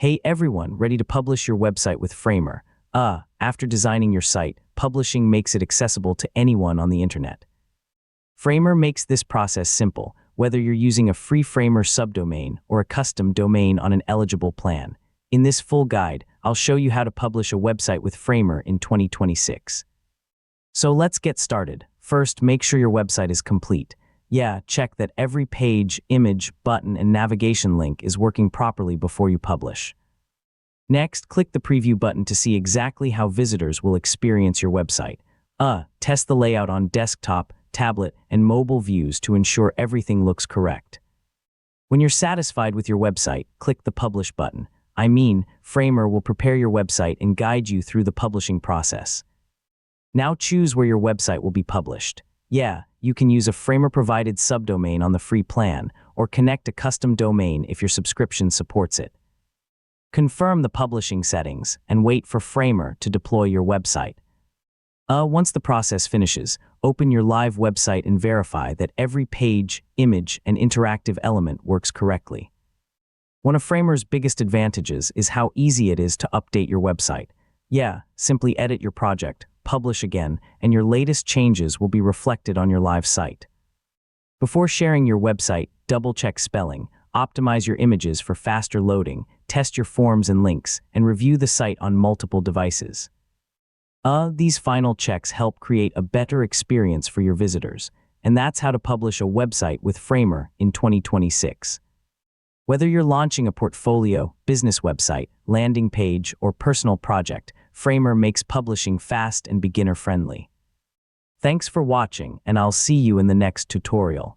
Hey everyone, ready to publish your website with Framer? After designing your site, publishing makes it accessible to anyone on the internet. Framer makes this process simple, whether you're using a free Framer subdomain or a custom domain on an eligible plan. In this full guide, I'll show you how to publish a website with Framer in 2026. So let's get started. First, make sure your website is complete. Check that every page, image, button, and navigation link is working properly before you publish. Next, click the preview button to see exactly how visitors will experience your website. Test the layout on desktop, tablet, and mobile views to ensure everything looks correct. When you're satisfied with your website, click the Publish button. Framer will prepare your website and guide you through the publishing process. Now choose where your website will be published. You can use a Framer-provided subdomain on the free plan, or connect a custom domain if your subscription supports it. Confirm the publishing settings and wait for Framer to deploy your website. Once the process finishes, open your live website and verify that every page, image, and interactive element works correctly. One of Framer's biggest advantages is how easy it is to update your website. Simply edit your project, publish again, and your latest changes will be reflected on your live site. Before sharing your website, double-check spelling, optimize your images for faster loading, test your forms and links, and review the site on multiple devices. These final checks help create a better experience for your visitors, and that's how to publish a website with Framer in 2026. Whether you're launching a portfolio, business website, landing page, or personal project, Framer makes publishing fast and beginner-friendly. Thanks for watching, and I'll see you in the next tutorial.